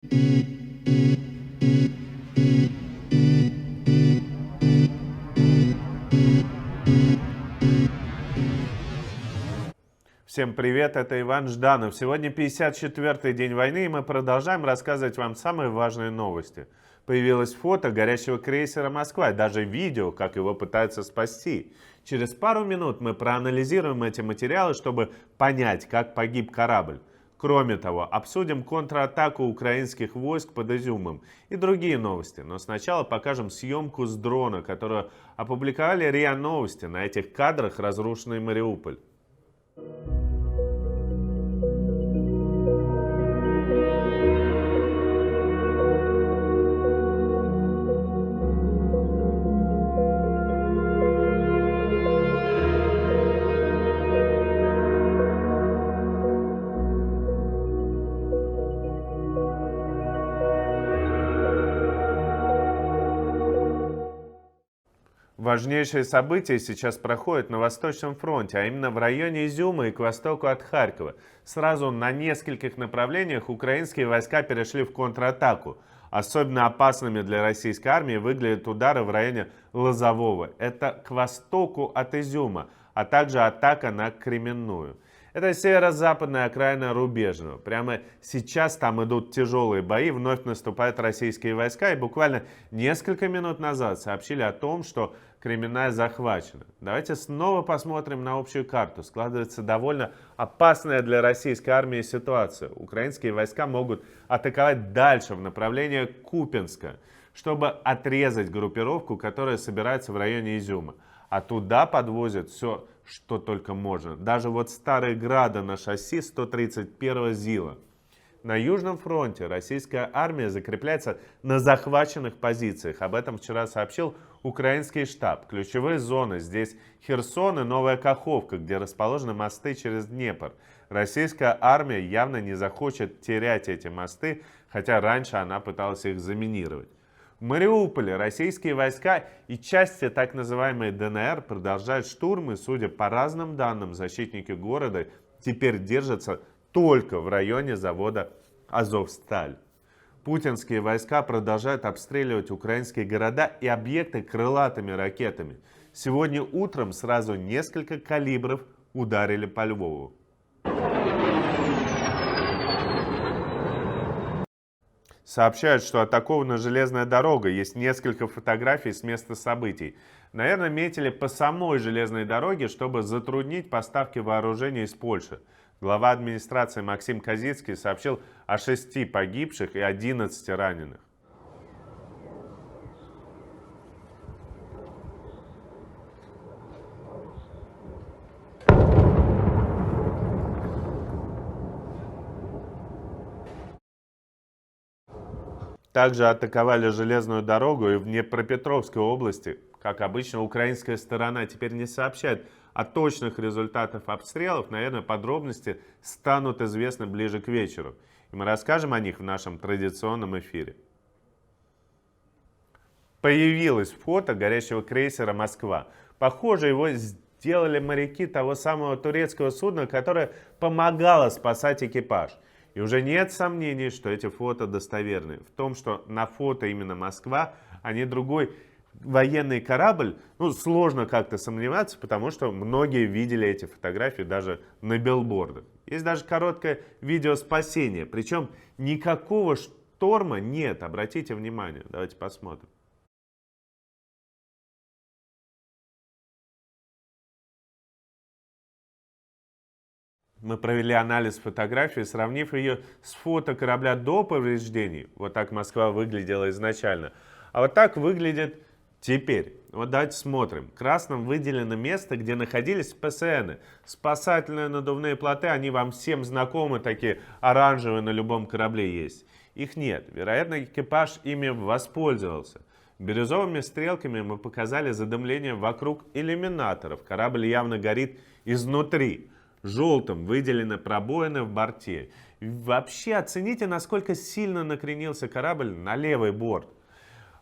Всем привет, это Иван Жданов. Сегодня 54-й день войны, и мы продолжаем рассказывать вам самые важные новости. Появилось фото горящего крейсера «Москва», и даже видео, как его пытаются спасти. Через пару минут мы проанализируем эти материалы, чтобы понять, как погиб корабль. Кроме того, обсудим контратаку украинских войск под Изюмом и другие новости. Но сначала покажем съемку с дрона, которую опубликовали РИА Новости. На этих кадрах разрушенный Мариуполь. Важнейшие события сейчас проходят на Восточном фронте, а именно в районе Изюма и к востоку от Харькова. Сразу на нескольких направлениях украинские войска перешли в контратаку. Особенно опасными для российской армии выглядят удары в районе Лозового. Это к востоку от Изюма, а также атака на Кременную. Это северо-западная окраина Рубежного. Прямо сейчас там идут тяжелые бои, вновь наступают российские войска, и буквально несколько минут назад сообщили о том, что Кременная захвачена. Давайте снова посмотрим на общую карту. Складывается довольно опасная для российской армии ситуация. Украинские войска могут атаковать дальше в направлении Купянска, чтобы отрезать группировку, которая собирается в районе Изюма. А туда подвозят все, что только можно. Даже вот старые грады на шасси 131-го ЗИЛа. На Южном фронте российская армия закрепляется на захваченных позициях. Об этом вчера сообщил украинский штаб. Ключевые зоны здесь Херсон и Новая Каховка, где расположены мосты через Днепр. Российская армия явно не захочет терять эти мосты, хотя раньше она пыталась их заминировать. В Мариуполе российские войска и части так называемой ДНР продолжают штурм, и, судя по разным данным, защитники города теперь держатся только в районе завода «Азовсталь». Путинские войска продолжают обстреливать украинские города и объекты крылатыми ракетами. Сегодня утром сразу несколько калибров ударили по Львову. Сообщают, что атакована железная дорога. Есть несколько фотографий с места событий. Наверное, метили по самой железной дороге, чтобы затруднить поставки вооружения из Польши. Глава администрации Максим Козицкий сообщил о 6 погибших и 11 раненых. Также атаковали железную дорогу и в Днепропетровской области. Как обычно, украинская сторона теперь не сообщает о точных результатах обстрелов. Наверное, подробности станут известны ближе к вечеру. И мы расскажем о них в нашем традиционном эфире. Появилось фото горящего крейсера «Москва». Похоже, его сделали моряки того самого турецкого судна, которое помогало спасать экипаж. И уже нет сомнений, что эти фото достоверны. В том, что на фото именно «Москва», а не другой военный корабль, сложно как-то сомневаться, потому что многие видели эти фотографии даже на билбордах. Есть даже короткое видео спасения, причем никакого шторма нет, обратите внимание. Давайте посмотрим. Мы провели анализ фотографии, сравнив ее с фото корабля до повреждений. Вот так Москва выглядела изначально. А вот так выглядит теперь. Вот давайте смотрим. Красным выделено место, где находились ПСНы. Спасательные надувные плоты, они вам всем знакомы, такие оранжевые на любом корабле есть. Их нет. Вероятно, экипаж ими воспользовался. Бирюзовыми стрелками мы показали задымление вокруг иллюминаторов. Корабль явно горит изнутри. Желтым выделены пробоины в борте. Вообще оцените, насколько сильно накренился корабль на левый борт.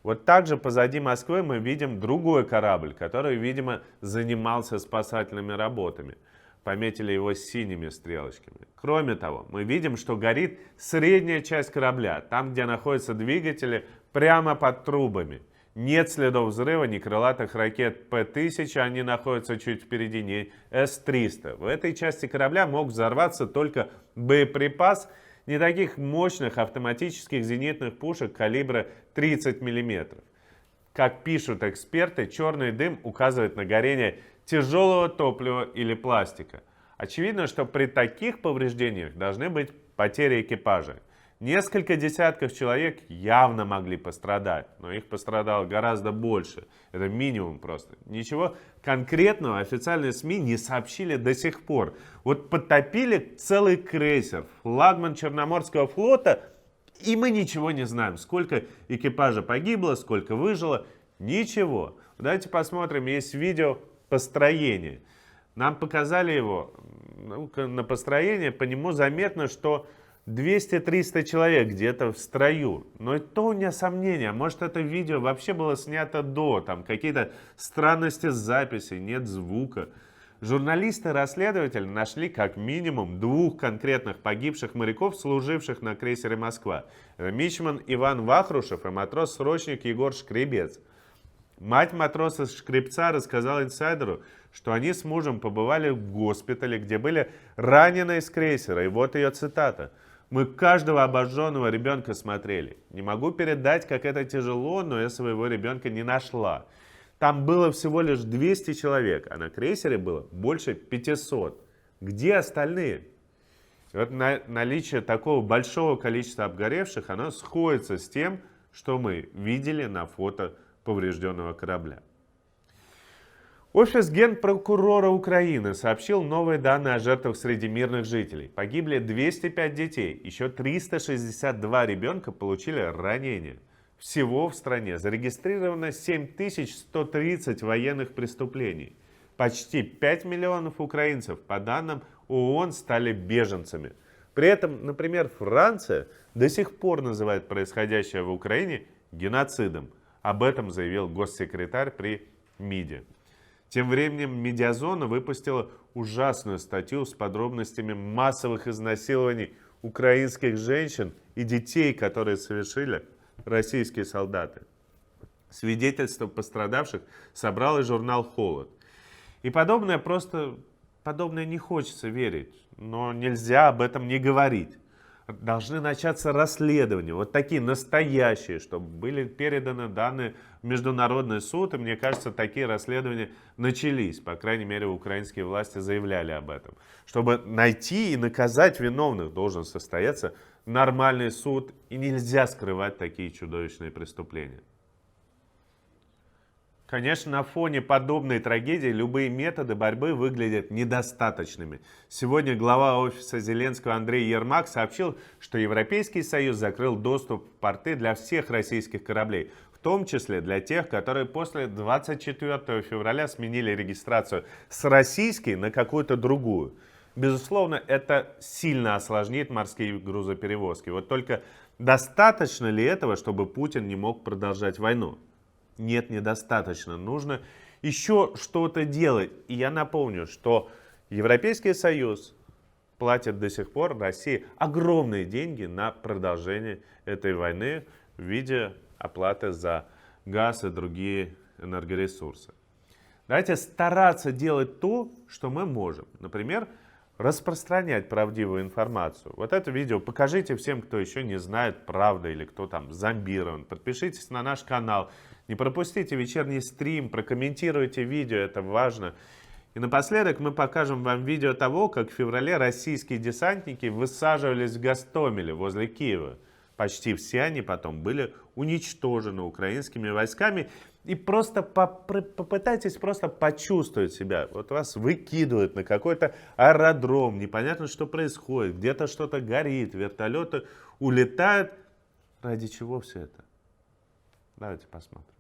Вот также позади Москвы мы видим другой корабль, который, видимо, занимался спасательными работами. пометили его синими стрелочками. Кроме того, мы видим, что горит средняя часть корабля, там, где находятся двигатели, прямо под трубами. Нет следов взрыва ни крылатых ракет П-1000, они находятся чуть впереди, ни С-300. В этой части корабля мог взорваться только боеприпас не таких мощных автоматических зенитных пушек калибра 30 мм. Как пишут эксперты, черный дым указывает на горение тяжелого топлива или пластика. Очевидно, что при таких повреждениях должны быть потери экипажа. Несколько десятков человек явно могли пострадать, но их пострадало гораздо больше. Это минимум просто. Ничего конкретного официальные СМИ не сообщили до сих пор. Вот потопили целый крейсер, флагман Черноморского флота, и мы ничего не знаем, сколько экипажа погибло, сколько выжило. Ничего. Давайте посмотрим, есть видео построения. Нам показали его, на построение, по нему заметно, что 200-300 человек где-то в строю. Но то у меня сомнения, может это видео вообще было снято до, там какие-то странности с записью, нет звука. Журналисты-расследователи нашли как минимум 2 конкретных погибших моряков, служивших на крейсере «Москва». Это мичман Иван Вахрушев и матрос-срочник Егор Шкребец. Мать матроса Шкребца рассказала инсайдеру, что они с мужем побывали в госпитале, где были ранены из крейсера. И вот ее цитата. «Мы каждого обожженного ребенка смотрели. Не могу передать, как это тяжело, но я своего ребенка не нашла. Там было всего лишь 200 человек, а на крейсере было больше 500. Где остальные?» И вот наличие такого большого количества обгоревших, оно сходится с тем, что мы видели на фото поврежденного корабля. Офис Генпрокурора Украины сообщил новые данные о жертвах среди мирных жителей. Погибли 205 детей, еще 362 ребенка получили ранения. Всего в стране зарегистрировано 7130 военных преступлений. Почти 5 миллионов украинцев, по данным ООН, стали беженцами. При этом, например, Франция до сих пор называет происходящее в Украине геноцидом. Об этом заявил госсекретарь при МИДе. Тем временем Медиазона выпустила ужасную статью с подробностями массовых изнасилований украинских женщин и детей, которые совершили российские солдаты. Свидетельства пострадавших собрал и журнал «Холод». И подобное не хочется верить, но нельзя об этом не говорить. Должны начаться расследования, вот такие настоящие, чтобы были переданы данные в Международный суд, и мне кажется, такие расследования начались, по крайней мере, украинские власти заявляли об этом. Чтобы найти и наказать виновных, должен состояться нормальный суд, и нельзя скрывать такие чудовищные преступления. Конечно, на фоне подобной трагедии любые методы борьбы выглядят недостаточными. Сегодня глава офиса Зеленского Андрей Ермак сообщил, что Европейский Союз закрыл доступ в порты для всех российских кораблей, в том числе для тех, которые после 24 февраля сменили регистрацию с российской на какую-то другую. Безусловно, это сильно осложнит морские грузоперевозки. Вот только достаточно ли этого, чтобы Путин не мог продолжать войну? Нет, недостаточно. Нужно еще что-то делать. И я напомню, что Европейский Союз платит до сих пор России огромные деньги на продолжение этой войны в виде оплаты за газ и другие энергоресурсы. Давайте стараться делать то, что мы можем. Например, распространять правдивую информацию. Вот это видео покажите всем, кто еще не знает правды или кто там зомбирован. Подпишитесь на наш канал. Не пропустите вечерний стрим, прокомментируйте видео, это важно. И напоследок мы покажем вам видео того, как в феврале российские десантники высаживались в Гостомеле возле Киева. Почти все они потом были уничтожены украинскими войсками. И просто попытайтесь просто почувствовать себя. Вот вас выкидывают на какой-то аэродром, непонятно, что происходит, где-то что-то горит, вертолеты улетают. Ради чего все это? Давайте посмотрим.